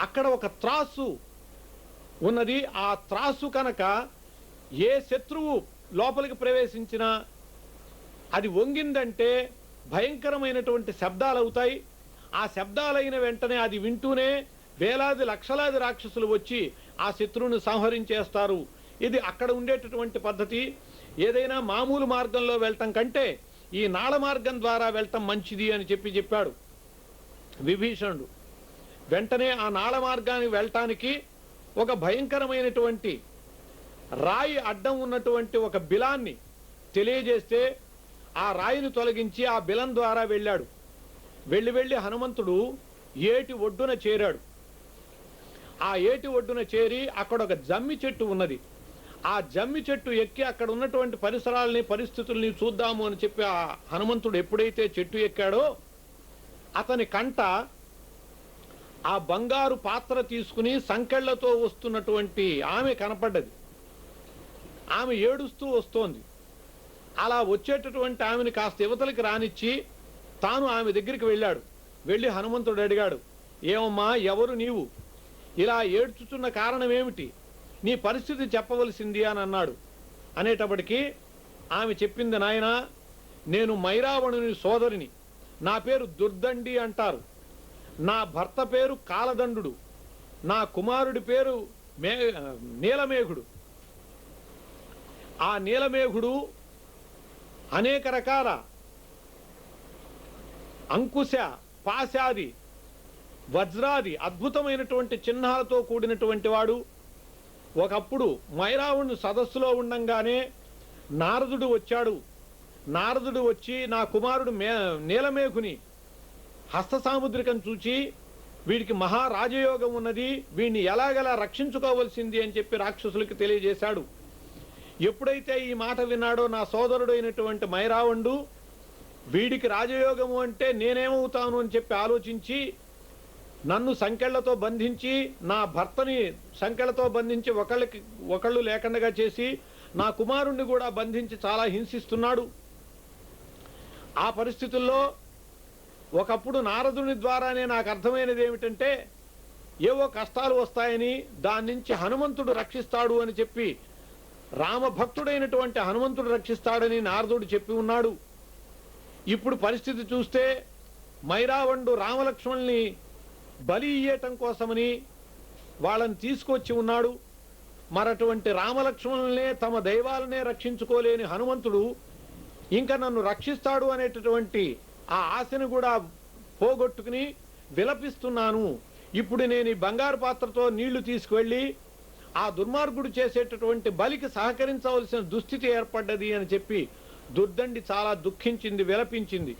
అక్కడ ఒక త్రాసు ఉన్నది. ఆ త్రాసు కనుక ఏ శత్రువు లోపలికి ప్రవేశించినా అది వంగిందంటే భయంకరమైనటువంటి శబ్దాలు అవుతాయి. ఆ శబ్దాలైన వెంటనే అది వింటూనే వేలాది లక్షలాది రాక్షసులు వచ్చి ఆ శత్రువును సంహరించేస్తారు. ఇది అక్కడ ఉండేటటువంటి పద్ధతి. ఏదైనా మామూలు మార్గంలో వెళ్ళటం కంటే ఈ నాళ మార్గం ద్వారా వెళ్ళటం మంచిది అని చెప్పాడు విభీషణుడు. వెంటనే ఆ నాళ మార్గానికి వెళ్ళటానికి ఒక భయంకరమైనటువంటి రాయి అడ్డం ఉన్నటువంటి ఒక బిలాన్ని తెలియజేస్తే ఆ రాయిని తొలగించి ఆ బిలం ద్వారా వెళ్ళాడు. వెళ్ళి హనుమంతుడు ఏటి ఒడ్డున చేరాడు. ఆ ఏటి ఒడ్డున చేరి అక్కడ ఒక జమ్మి చెట్టు ఉన్నది. ఆ జమ్మి చెట్టు ఎక్కి అక్కడ ఉన్నటువంటి పరిస్థితుల్ని చూద్దాము అని చెప్పి ఆ హనుమంతుడు ఎప్పుడైతే చెట్టు ఎక్కాడో అతని కంట ఆ బంగారు పాత్ర తీసుకుని సంకెళ్లతో వస్తున్నటువంటి ఆమె కనపడ్డది. ఆమె ఏడుస్తూ వస్తోంది. అలా వచ్చేటటువంటి ఆమెను కాస్త యువతలకి రానిచ్చి తాను ఆమె దగ్గరికి వెళ్ళాడు. వెళ్ళి హనుమంతుడు అడిగాడు, ఏమమ్మా, ఎవరు నీవు? ఇలా ఏడ్చుచున్న కారణం ఏమిటి? నీ పరిస్థితి చెప్పవలసింది అని అన్నాడు. అనేటప్పటికీ ఆమె చెప్పింది, నాయనా, నేను మైరావణుని సోదరిని. నా పేరు దుర్దండి అంటారు. నా భర్త పేరు కాలదండు. నా కుమారుడి పేరు నీలమేఘుడు. ఆ నీలమేఘుడు అనేక రకాల అంకుశ, పాశాది, వజ్రాది అద్భుతమైనటువంటి చిహ్నాలతో కూడినటువంటి వాడు. ఒకప్పుడు మైరావణుని సదస్సులో ఉండంగానే నారదుడు వచ్చాడు. నారదుడు వచ్చి నా కుమారుడు నీలమేఘుని హస్త సాముద్రికం చూచి వీడికి మహారాజయోగం ఉన్నది, వీడిని ఎలాగలా రక్షించుకోవలసింది అని చెప్పి రాక్షసులకి తెలియజేశాడు. ఎప్పుడైతే ఈ మాట విన్నాడో నా సోదరుడు అయినటువంటి మైరావణుడు, వీడికి రాజయోగము అంటే నేనేమవుతాను అని చెప్పి ఆలోచించి నన్ను సంకెళ్లతో బంధించి, నా భర్తని సంకెళ్లతో బంధించి ఒకళ్ళు లేకుండా చేసి నా కుమారుణ్ణి కూడా బంధించి చాలా హింసిస్తున్నాడు. ఆ పరిస్థితుల్లో ఒకప్పుడు నారదుని ద్వారానే నాకు అర్థమైనది ఏమిటంటే ఏవో కష్టాలు వస్తాయని, దాని నుంచి హనుమంతుడు రక్షిస్తాడు అని చెప్పి, రామభక్తుడైనటువంటి హనుమంతుడు రక్షిస్తాడని నారదుడు చెప్పి ఉన్నాడు. ఇప్పుడు పరిస్థితి చూస్తే మైరావణుడు రామలక్ష్మణుల్ని బలి ఇయ్యటం కోసమని వాళ్ళని తీసుకొచ్చి ఉన్నాడు. మరటువంటి రామలక్ష్మణులనే తమ దైవాలనే రక్షించుకోలేని హనుమంతుడు ఇంకా నన్ను రక్షిస్తాడు అనేటటువంటి ఆ ఆశను కూడా పోగొట్టుకుని విలపిస్తున్నాను. ఇప్పుడు నేను ఈ బంగారు పాత్రతో నీళ్లు తీసుకువెళ్ళి ఆ దుర్మార్గుడు చేసేటటువంటి బలికి సహకరించవలసిన దుస్థితి ఏర్పడ్డది అని చెప్పి దుర్దండి చాలా దుఃఖించింది, విలపించింది.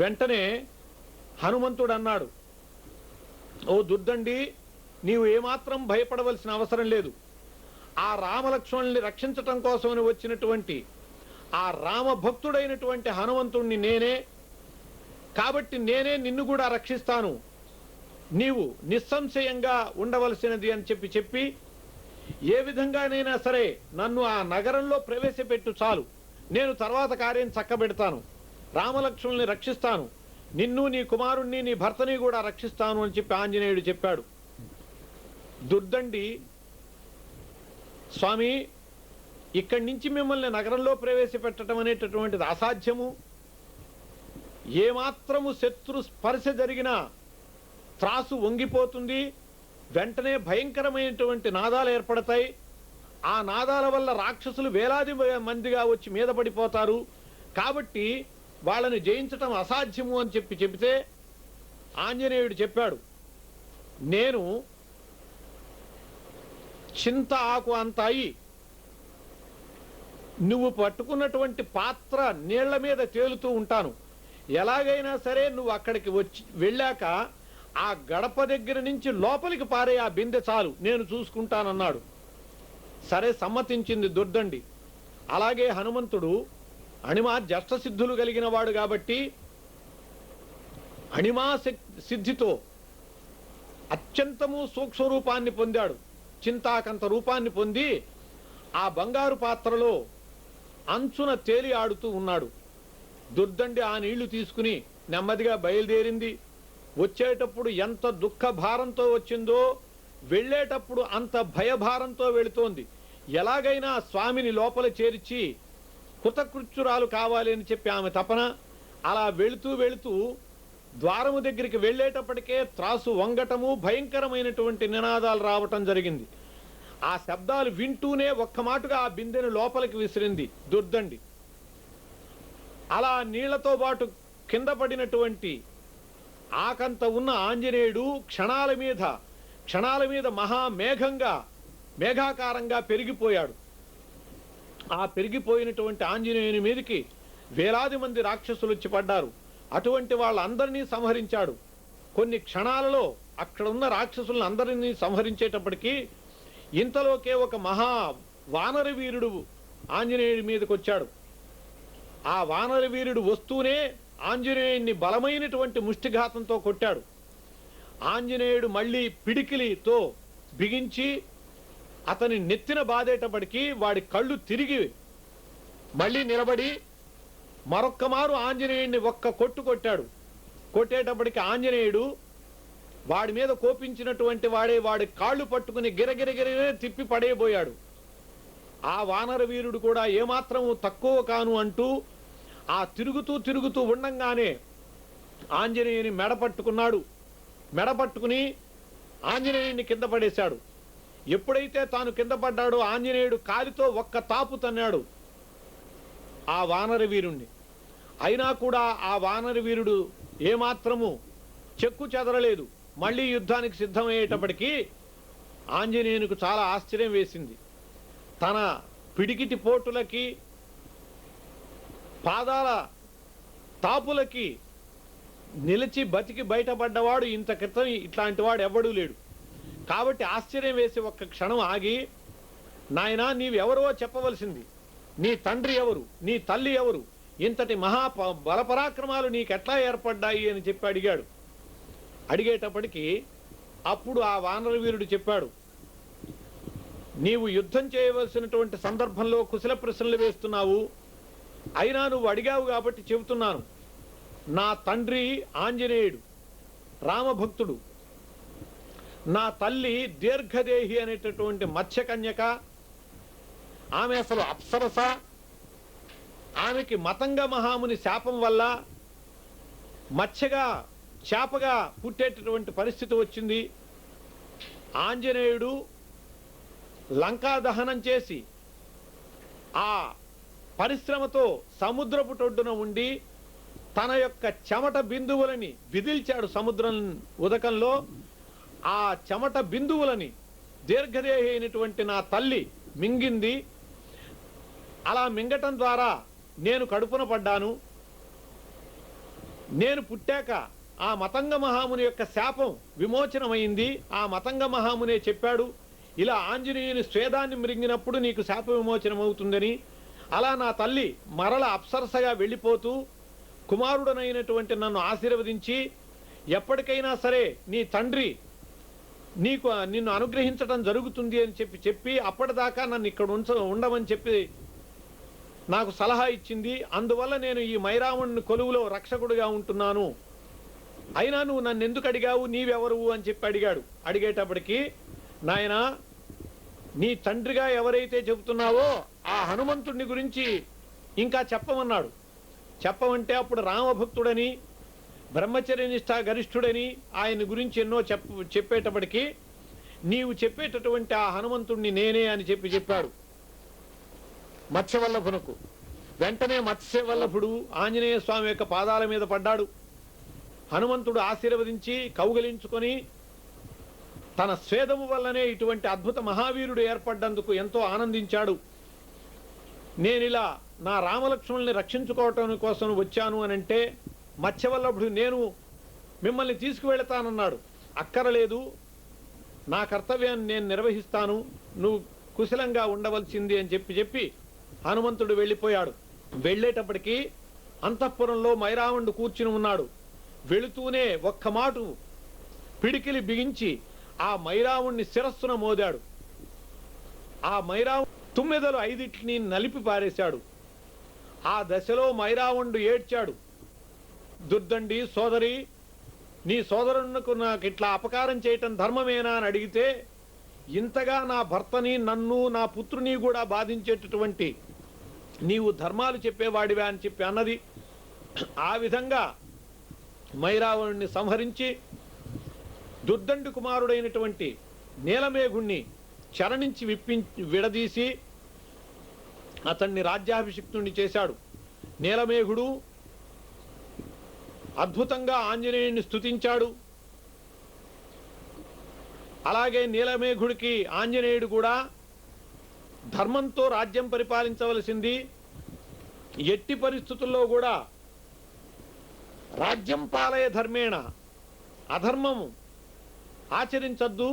వెంటనే హనుమంతుడు అన్నాడు, ఓ దుర్దండి, నీవు ఏమాత్రం భయపడవలసిన అవసరం లేదు. ఆ రామలక్ష్మణుల్ని రక్షించటం కోసమని వచ్చినటువంటి ఆ రామభక్తుడైనటువంటి హనుమంతుణ్ణి నేనే, కాబట్టి నేనే నిన్ను కూడా రక్షిస్తాను. నీవు నిస్సంశయంగా ఉండవలసినది అని చెప్పి ఏ విధంగానైనా సరే నన్ను ఆ నగరంలో ప్రవేశపెట్టు చాలు, నేను తర్వాత కార్యం చక్కబెడతాను, రామలక్ష్మణుల్ని రక్షిస్తాను, నిన్ను, నీ కుమారుణ్ణి, నీ భర్తని కూడా రక్షిస్తాను అని చెప్పి ఆంజనేయుడు చెప్పాడు. దుర్దండి, స్వామి, ఇక్కడి నుంచి మిమ్మల్ని నగరంలో ప్రవేశపెట్టడం అనేటటువంటిది అసాధ్యము. ఏమాత్రము శత్రు స్పర్శ జరిగినా త్రాసు వంగిపోతుంది. వెంటనే భయంకరమైనటువంటి నాదాలు ఏర్పడతాయి. ఆ నాదాల వల్ల రాక్షసులు వేలాది మందిగా వచ్చి మీద పడిపోతారు. కాబట్టి వాళ్ళని జయించటం అసాధ్యము అని చెబితే ఆంజనేయుడు చెప్పాడు, నేను చింత ఆకు అంత అయి నువ్వు పట్టుకున్నటువంటి పాత్ర నీళ్ల మీద తేలుతూ ఉంటాను. ఎలాగైనా సరే నువ్వు అక్కడికి వెళ్ళాక ఆ గడప దగ్గర నుంచి లోపలికి పారే ఆ బిందె చాలు, నేను చూసుకుంటానన్నాడు. సరే, సమ్మతించింది దుర్దండి. అలాగే హనుమంతుడు అణిమా జష్టసిద్ధులు కలిగిన వాడు కాబట్టి అణిమా సిద్ధితో అత్యంతము సూక్ష్మ రూపాన్ని పొందాడు. చింతాకంత రూపాన్ని పొంది ఆ బంగారు పాత్రలో అంచున తేలి ఆడుతూ ఉన్నాడు. దుర్దండి ఆ నీళ్లు తీసుకుని నెమ్మదిగా బయలుదేరింది. వచ్చేటప్పుడు ఎంత దుఃఖ భారంతో వచ్చిందో వెళ్ళేటప్పుడు అంత భయభారంతో వెళుతోంది. ఎలాగైనా స్వామిని లోపల చేర్చి కృతకృత్యురాలు కావాలి అని చెప్పి ఆమె తపన. అలా వెళుతూ వెళుతూ ద్వారము దగ్గరికి వెళ్ళేటప్పటికే త్రాసు వంగటము, భయంకరమైనటువంటి నినాదాలు రావటం జరిగింది. ఆ శబ్దాలు వింటూనే ఒక్క మాటుగా ఆ బిందెను లోపలికి విసిరింది దుర్దండి. అలా నీళ్లతో పాటు కింద పడినటువంటి ఆకంత ఉన్న ఆంజనేయుడు క్షణాల మీద మహామేఘంగా మేఘాకారంగా పెరిగిపోయాడు. ఆ పెరిగిపోయినటువంటి ఆంజనేయుని మీదకి వేలాది మంది రాక్షసులు వచ్చి పడ్డారు. అటువంటి వాళ్ళందరినీ సంహరించాడు. కొన్ని క్షణాలలో అక్కడ ఉన్న రాక్షసులను అందరినీ సంహరించేటప్పటికీ ఇంతలోకే ఒక మహా వానర వీరుడు ఆంజనేయుడి మీదకి వచ్చాడు. ఆ వానర వీరుడు వస్తూనే ఆంజనేయుడిని బలమైనటువంటి ముష్టిఘాతంతో కొట్టాడు. ఆంజనేయుడు మళ్ళీ పిడికిలితో బిగించి అతని నెత్తిన బాధేటప్పటికీ వాడి కళ్ళు తిరిగి మళ్ళీ నిలబడి మరొక్క మారు ఆంజనేయుడిని ఒక్క కొట్టు కొట్టాడు. కొట్టేటప్పటికి ఆంజనేయుడు వాడి మీద కోపించినటువంటి వాడి కాళ్ళు పట్టుకుని గిరగిరగిరే తిప్పి పడేయబోయాడు. ఆ వానర వీరుడు కూడా ఏమాత్రము తక్కువ కాను అంటూ ఆ తిరుగుతూ ఉండంగానే ఆంజనేయుని మెడపట్టుకుని ఆంజనేయుడిని కింద పడేశాడు. ఎప్పుడైతే తాను కింద పడ్డాడో ఆంజనేయుడు కాలితో ఒక్క తాపు తన్నాడు ఆ వానర వీరుణ్ణి. అయినా కూడా ఆ వానర వీరుడు ఏమాత్రము చెక్కు చెదరలేదు. మళ్ళీ యుద్ధానికి సిద్ధమయ్యేటప్పటికీ ఆంజనేయునికి చాలా ఆశ్చర్యం వేసింది. తన పిడికిటి పోటులకి పాదాల తాపులకి నిలిచి బతికి బయటపడ్డవాడు ఇంత క్రితం ఇట్లాంటి వాడు ఎవ్వడూ లేడు. కాబట్టి ఆశ్చర్యం వేసి ఒక్క క్షణం ఆగి, నాయనా నీవెవరో చెప్పవలసింది, నీ తండ్రి ఎవరు, నీ తల్లి ఎవరు, ఇంతటి బలపరాక్రమాలు నీకెట్లా ఏర్పడ్డాయి అని చెప్పి అడిగాడు. అడిగేటప్పటికి అప్పుడు ఆ వానర వీరుడు చెప్పాడు, నీవు యుద్ధం చేయవలసినటువంటి సందర్భంలో కుశల ప్రశ్నలు వేస్తున్నావు, అయినా నువ్వు అడిగావు కాబట్టి చెబుతున్నాను. నా తండ్రి ఆంజనేయుడు రామభక్తుడు, నా తల్లి దీర్ఘదేహి అనేటటువంటి మత్స్యకన్యక. ఆమె అసలు అప్సరస. ఆమెకి మతంగ మహాముని శాపం వల్ల చేపగా పుట్టేటటువంటి పరిస్థితి వచ్చింది. ఆంజనేయుడు లంకా దహనం చేసి ఆ పరిశ్రమతో సముద్రపు టొడ్డున ఉండి తన యొక్క చెమట బిందువులని విదిల్చాడు సముద్రం ఉదకంలో. ఆ చెమట బిందువులని దీర్ఘదేహి అయినటువంటి నా తల్లి మింగింది. అలా మింగటం ద్వారా నేను కడుపున పడ్డాను. నేను పుట్టాక ఆ మతంగ మహాముని యొక్క శాపం విమోచనమైంది. ఆ మతంగ మహామునే చెప్పాడు, ఇలా ఆంజనేయుని స్వేదాన్ని మృంగినప్పుడు నీకు శాప విమోచనం అవుతుందని. అలా నా తల్లి మరల అప్సరసగా వెళ్ళిపోతూ కుమారుడనైనటువంటి నన్ను ఆశీర్వదించి ఎప్పటికైనా సరే నీ తండ్రి నిన్ను అనుగ్రహించడం జరుగుతుంది అని చెప్పి అప్పటిదాకా నన్ను ఇక్కడ ఉండమని చెప్పి నాకు సలహా ఇచ్చింది. అందువల్ల నేను ఈ మైరావణుని కొలువులో రక్షకుడిగా ఉంటున్నాను. అయినా నువ్వు నన్ను ఎందుకు అడిగావు, నీవెవరు అని చెప్పి అడిగాడు. అడిగేటప్పటికి, నాయనా నీ తండ్రిగా ఎవరైతే చెబుతున్నావో ఆ హనుమంతుడిని గురించి ఇంకా చెప్పమన్నాడు. చెప్పమంటే అప్పుడు రామభక్తుడని బ్రహ్మచర్యనిష్ట గరిష్ఠుడని ఆయన గురించి ఎన్నో చెప్పేటప్పటికి, నీవు చెప్పేటటువంటి ఆ హనుమంతుడిని నేనే అని చెప్పాడు మత్స్యవల్లభునకు. వెంటనే మత్స్యవల్లభుడు ఆంజనేయ స్వామి యొక్క పాదాల మీద పడ్డాడు. హనుమంతుడు ఆశీర్వదించి కౌగలించుకొని తన స్వేదము వల్లనే ఇటువంటి అద్భుత మహావీరుడు ఏర్పడ్డందుకు ఎంతో ఆనందించాడు. నేనిలా నా రామలక్ష్మణుల్ని రక్షించుకోవటం కోసం వచ్చాను అనంటే మత్స్యవల్లభుడు నేను మిమ్మల్ని తీసుకువెళతానన్నాడు. అక్కరలేదు, నా కర్తవ్యాన్ని నేను నిర్వహిస్తాను, నువ్వు కుశలంగా ఉండవలసింది అని చెప్పి హనుమంతుడు వెళ్ళిపోయాడు. వెళ్ళేటప్పటికీ అంతఃపురంలో మైరావణుడు కూర్చుని ఉన్నాడు. వెళుతూనే ఒక్క మాటు పిడికిలి బిగించి ఆ మైరావుణ్ణి శిరస్సున మోదాడు. ఆ మైరావు తుమ్మెదలు 5 నలిపి పారేశాడు. ఆ దశలో మైరావణుడు ఏడ్చాడు, దుర్దండి సోదరి, నీ సోదరునకు నాకు ఇట్లా అపకారం చేయటం ధర్మమేనా అని అడిగితే, ఇంతగా నా భర్తని నన్ను నా పుత్రుని కూడా బాధించేటటువంటి నీవు ధర్మాలు చెప్పేవాడివా అని చెప్పి అన్నది. ఆ విధంగా మైరావణుణ్ణి సంహరించి దుర్దండు కుమారుడైనటువంటి నీలమేఘుణ్ణి చరణించి విడదీసి అతన్ని రాజ్యాభిషిక్తుణ్ణి చేశాడు. నీలమేఘుడు అద్భుతంగా ఆంజనేయుణ్ణి స్తుతించాడు. అలాగే నీలమేఘుడికి ఆంజనేయుడు కూడా ధర్మంతో రాజ్యం పరిపాలించవలసింది, ఎట్టి పరిస్థితుల్లో కూడా రాజ్యం పాలయ ధర్మేణ, అధర్మము ఆచరించద్దు,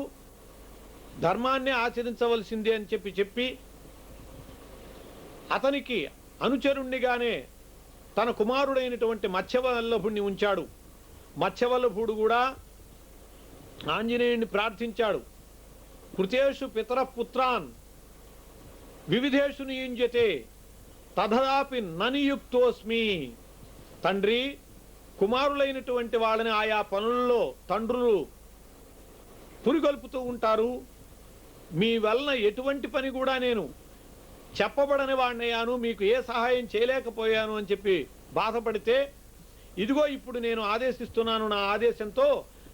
ధర్మాన్నే ఆచరించవలసింది అని చెప్పి అతనికి అనుచరుణ్ణిగానే తన కుమారుడైనటువంటి మత్స్యవల్లభుణ్ణి ఉంచాడు. మత్స్యవల్లభుడు కూడా ఆంజనేయుణ్ణి ప్రార్థించాడు. కృతేషు పితరపుత్రాన్ వివిధేషు నియుంజతే తథాపి ననియుక్తోస్మి. తండ్రి, కుమారులైనటువంటి వాళ్ళని ఆయా పనుల్లో తండ్రులు పురిగొల్పుతూ ఉంటారు, మీ వలన ఎటువంటి పని కూడా నేను చెప్పబడని వాడినయ్యాను, మీకు ఏ సహాయం చేయలేకపోయాను అని చెప్పి బాధపడితే, ఇదిగో ఇప్పుడు నేను ఆదేశిస్తున్నాను, నా ఆదేశంతో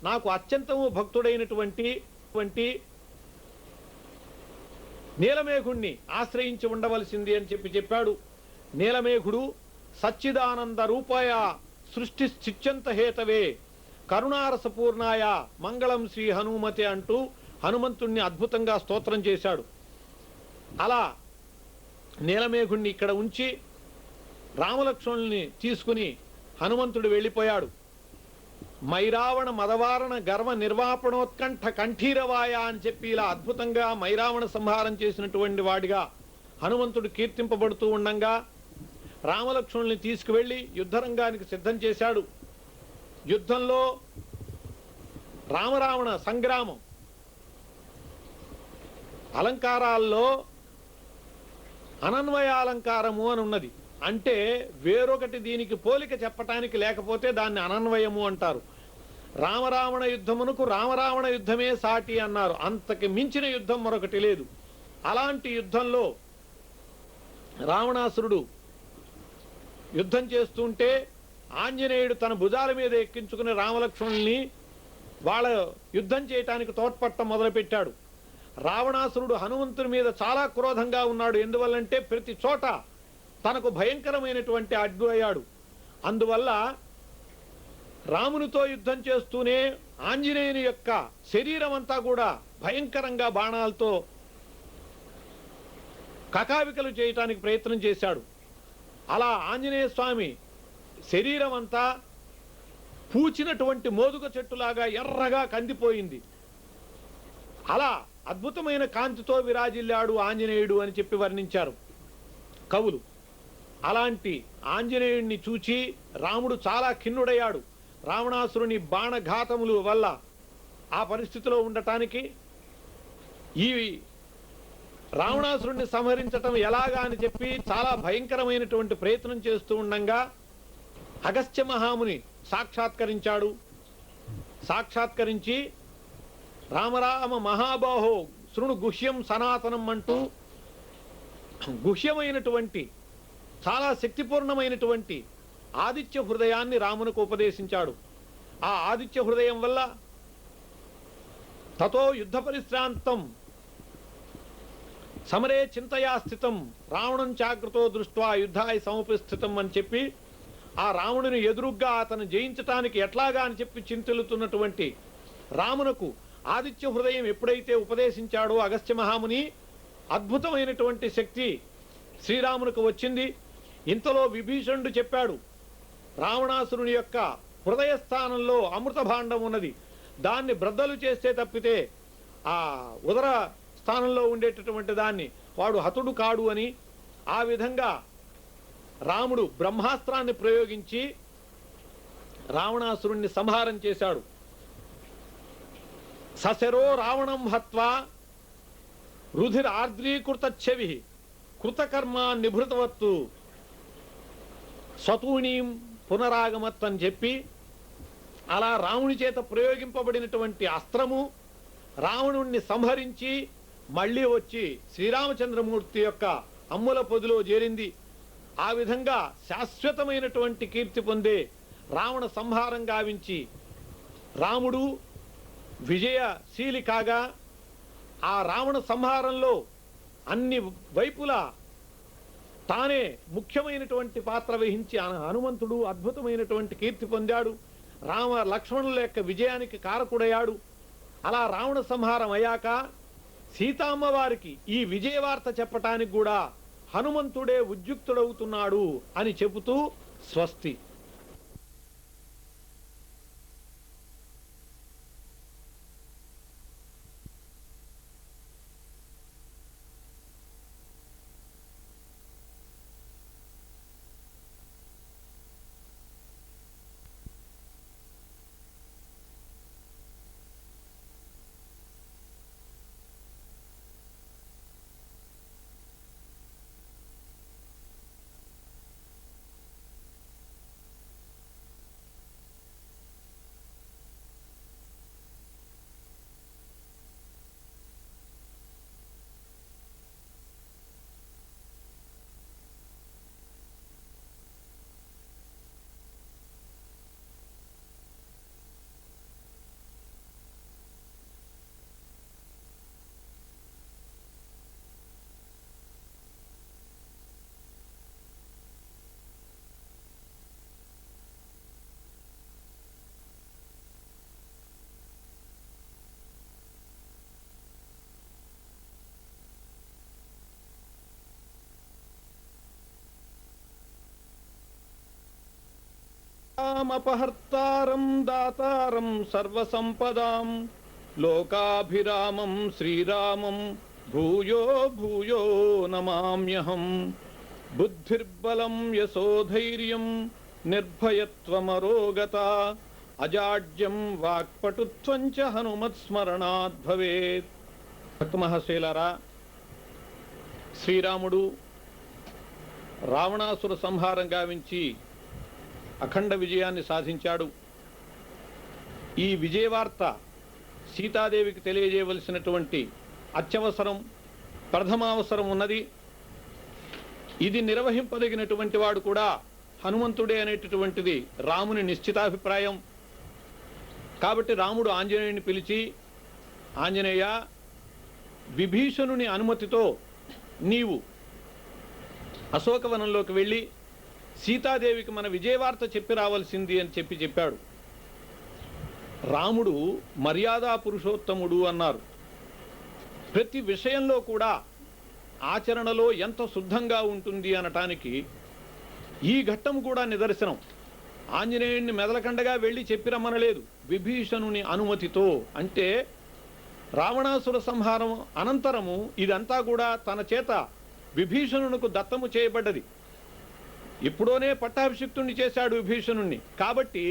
నాకు అత్యంతము భక్తుడైనటువంటి నీలమేఘుణ్ణి ఆశ్రయించి ఉండవలసింది అని చెప్పాడు. నీలమేఘుడు సచ్చిదానంద రూపాయ సృష్టి స్థిత్యంత హేతవే కరుణారసపూర్ణాయ మంగళం శ్రీ హనుమతే అంటూ హనుమంతుణ్ణి అద్భుతంగా స్తోత్రం చేశాడు. అలా నీలమేఘుణ్ణి ఇక్కడ ఉంచి రామలక్ష్మణుల్ని తీసుకుని హనుమంతుడు వెళ్ళిపోయాడు. మైరావణ మదవారణ గర్వ నిర్వాపణోత్కంఠ కంఠీరవాయ అని చెప్పి ఇలా అద్భుతంగా మైరావణ సంహారం చేసినటువంటి వాడిగా హనుమంతుడు కీర్తింపబడుతూ ఉండంగా రామలక్ష్మణుల్ని తీసుకువెళ్ళి యుద్ధరంగానికి సిద్ధం చేశాడు. యుద్ధంలో రామరావణ సంగ్రామం అలంకారాల్లో అనన్వయాలంకారము అని ఉన్నది. అంటే వేరొకటి దీనికి పోలిక చెప్పటానికి లేకపోతే దాన్ని అనన్వయము అంటారు. రామరావణ యుద్ధమునకు రామరావణ యుద్ధమే సాటి అన్నారు. అంతకి మించిన యుద్ధం మరొకటి లేదు. అలాంటి యుద్ధంలో రావణాసురుడు యుద్ధం చేస్తుంటే ఆంజనేయుడు తన భుజాల మీద ఎక్కించుకుని రామలక్ష్మణుల్ని వాళ్ళ యుద్ధం చేయటానికి తోడ్పట్టం మొదలుపెట్టాడు. రావణాసురుడు హనుమంతుని మీద చాలా క్రోధంగా ఉన్నాడు. ఎందువల్లంటే ప్రతి చోట తనకు భయంకరమైనటువంటి అడ్డు అయ్యాడు. అందువల్ల రామునితో యుద్ధం చేస్తూనే ఆంజనేయుని యొక్క శరీరం అంతా కూడా భయంకరంగా బాణాలతో కకావికలు చేయటానికి ప్రయత్నం చేశాడు. అలా ఆంజనేయ స్వామి శరీరం అంతా పూచినటువంటి మోదుగ చెట్టులాగా ఎర్రగా కందిపోయింది. అలా అద్భుతమైన కాంతితో విరాజిల్లాడు ఆంజనేయుడు అని చెప్పి వర్ణించారు కవులు. అలాంటి ఆంజనేయుడిని చూచి రాముడు చాలా ఖిన్నుడయ్యాడు. రావణాసురుని బాణఘాతముల వల్ల ఆ పరిస్థితిలో ఉండటానికి ఈ రావణాసురుణ్ణి సంహరించటం ఎలాగా అని చెప్పి చాలా భయంకరమైనటువంటి ప్రయత్నం చేస్తూ ఉండంగా అగస్త్య మహాముని సాక్షాత్కరించాడు. సాక్షాత్కరించి రామరామ మహాబాహో శృణు గుహ్యం సనాతనం అంటూ గుహ్యమైనటువంటి చాలా శక్తిపూర్ణమైనటువంటి ఆదిత్య హృదయాన్ని రామునకు ఉపదేశించాడు. ఆ ఆదిత్య హృదయం వల్ల తతో యుద్ధ పరిశ్రాంతం సమరే చింతయా స్థితం రావణం జాగ్రత్తో దృష్ట్వా యుద్ధాయ సముపస్థితం అని చెప్పి ఆ రావణుని ఎదురుగ్గా అతను జయించటానికి ఎట్లాగా అని చెప్పి చింతిల్లుతున్నటువంటి రామునకు ఆదిత్య హృదయం ఎప్పుడైతే ఉపదేశించాడో అగస్త్య మహాముని, అద్భుతమైనటువంటి శక్తి శ్రీరామునకు వచ్చింది. ఇంతలో విభీషణుడు చెప్పాడు, రావణాసురుని యొక్క హృదయ స్థానంలో అమృత భాండం ఉన్నది, దాన్ని బ్రద్దలు చేస్తే తప్పితే ఆ ఉదర స్థానంలో ఉండేటటువంటి దాన్ని వాడు హతుడు కాడు అని ఆ విధంగా రాముడు బ్రహ్మాస్త్రాన్ని ప్రయోగించి రావణాసురుణ్ణి సంహారం చేశాడు. సశరో రావణం హత్వా రుధిర్ ఆర్ద్రీకృత చెవి కృతకర్మ నిభృతవత్తు స్వతూణీం పునరాగమత్ అని చెప్పి అలా రాముని చేత ప్రయోగింపబడినటువంటి అస్త్రము రావణుణ్ణి సంహరించి మళ్ళీ వచ్చి శ్రీరామచంద్రమూర్తి యొక్క అమ్ముల పొదిలో చేరింది. ఆ విధంగా శాశ్వతమైనటువంటి కీర్తి పొందే రావణ సంహారం గావించి రాముడు విజయశీలి కాగా, ఆ రావణ సంహారంలో అన్ని వైపులా తానే ముఖ్యమైనటువంటి పాత్ర వహించి హనుమంతుడు అద్భుతమైనటువంటి కీర్తి పొందాడు. రామ లక్ష్మణుల యొక్క విజయానికి కారకుడయ్యాడు. అలా రావణ సంహారం అయ్యాక సీతామ్మ వారికి ఈ విజయవార్త చెప్పటానికి కూడా హనుమంతుడే ఉద్యుక్తుడవుతున్నాడు అని చెబుతూ స్వస్తి. అపహర్తారం దాతారం సర్వసంపదాం లోకాభిరామం శ్రీరామం భూయో భూయో నమామ్యహం. బుద్ధిర్బలం యశోధైర్యం నిర్భయత్వమరోగత అజాడ్యం వాక్పటుత్వం చ హనుమత్స్మరణాత్ భవేత్. భక్తమహాశైలారా, శ్రీరాముడు రావణాసుర సంహారం గావించి అఖండ విజయాన్ని సాధించాడు. ఈ విజయవార్త సీతాదేవికి తెలియజేయవలసినటువంటి అత్యవసరం, ప్రథమావసరం ఉన్నది. ఇది నిర్వహింపదగినటువంటి వాడు కూడా హనుమంతుడే అనేటటువంటిది రాముని నిశ్చితాభిప్రాయం. కాబట్టి రాముడు ఆంజనేయుని పిలిచి, ఆంజనేయ, విభీషణుని అనుమతితో నీవు అశోకవనంలోకి వెళ్ళి సీతాదేవికి మన విజయవార్త చెప్పి రావాల్సింది అని చెప్పాడు. రాముడు మర్యాదా పురుషోత్తముడు అన్నారు. ప్రతి విషయంలో కూడా ఆచరణలో ఎంత శుద్ధంగా ఉంటుంది అనటానికి ఈ ఘట్టం కూడా నిదర్శనం. ఆంజనేయుడిని మెదలకండగా వెళ్ళి చెప్పి రమ్మనలేదు, విభీషణుని అనుమతితో. అంటే రావణాసుర సంహారం అనంతరము ఇదంతా కూడా తన చేత విభీషణునకు దత్తము చేయబడ్డది. ఇప్పుడోనే పట్టాభిషిక్తుణ్ణి చేశాడు విభీషణుణ్ణి. కాబట్టి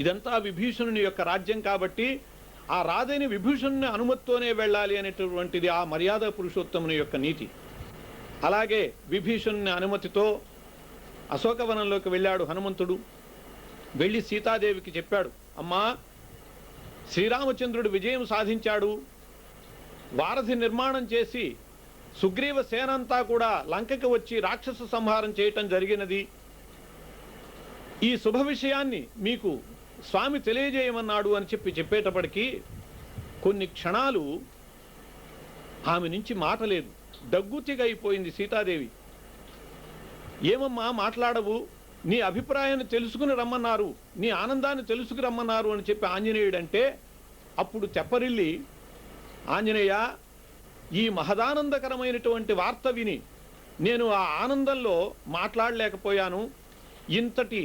ఇదంతా విభీషణుని యొక్క రాజ్యం. కాబట్టి ఆ రాజైన విభీషణుని అనుమతితోనే వెళ్ళాలి అనేటటువంటిది ఆ మర్యాద పురుషోత్తముని యొక్క నీతి. అలాగే విభీషణుని అనుమతితో అశోకవనంలోకి వెళ్ళాడు హనుమంతుడు. వెళ్ళి సీతాదేవికి చెప్పాడు, అమ్మా, శ్రీరామచంద్రుడు విజయం సాధించాడు, వారధి నిర్మాణం చేసి సుగ్రీవ సేనంతా కూడా లంకకి వచ్చి రాక్షస సంహారం చేయటం జరిగినది. ఈ శుభ విషయాన్ని మీకు స్వామి తెలియజేయమన్నాడు అని చెప్పేటప్పటికీ కొన్ని క్షణాలు ఆమె నుంచి మాట లేదు, దగ్గుతిగైపోయింది సీతాదేవి. ఏమమ్మా మాట్లాడవు, నీ అభిప్రాయాన్ని తెలుసుకుని రమ్మన్నారు, నీ ఆనందాన్ని తెలుసుకు రమ్మన్నారు అని చెప్పి ఆంజనేయుడంటే అప్పుడు తెప్పరిల్లి, ఆంజనేయ, ఈ మహదానందకరమైనటువంటి వార్త విని నేను ఆ ఆనందంలో మాట్లాడలేకపోయాను. ఇంతటి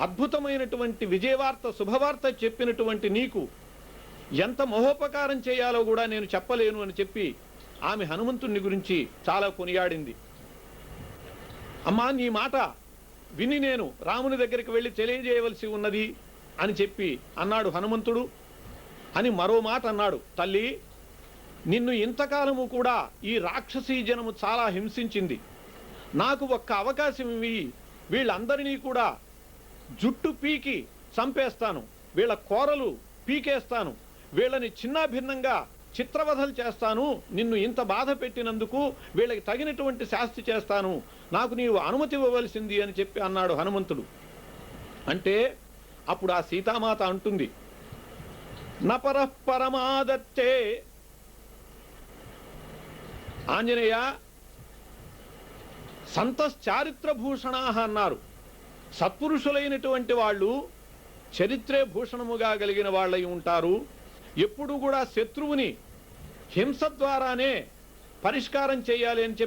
అద్భుతమైనటువంటి విజయవార్త, శుభవార్త చెప్పినటువంటి నీకు ఎంత మహోపకారం చేయాలో కూడా నేను చెప్పలేను అని చెప్పి ఆమె హనుమంతుని గురించి చాలా కొనియాడింది. అమ్మా, నీ మాట విని నేను రాముని దగ్గరికి వెళ్ళి తెలియజేయవలసి ఉన్నది అని చెప్పి అన్నాడు హనుమంతుడు. అని మరో మాట అన్నాడు, తల్లి, నిన్ను ఇంతకాలము కూడా ఈ రాక్షసీ జనము చాలా హింసించింది. నాకు ఒక్క అవకాశం ఇవి, వీళ్ళందరినీ కూడా జుట్టు పీకి చంపేస్తాను. వీళ్ళ కోరలు పీకేస్తాను, వీళ్ళని చిన్నాభిన్నంగా చిత్రవధలు చేస్తాను, నిన్ను ఇంత బాధ పెట్టినందుకు వీళ్ళకి తగినటువంటి శాస్తి చేస్తాను, నాకు నీవు అనుమతి ఇవ్వవలసింది అని చెప్పి అన్నాడు హనుమంతుడు. అంటే అప్పుడు ఆ సీతామాత అంటుంది, నపరః పరమాదత్తే, ఆంజనేయ సంతశ్చారిత్రభూషణా అన్నారు. సత్పురుషులైనటువంటి వాళ్ళు చరిత్రే భూషణముగా కలిగిన వాళ్ళై ఉంటారు. ఎప్పుడు కూడా శత్రువుని హింస ద్వారానే పరిష్కారం చేయాలి అని చెప్పి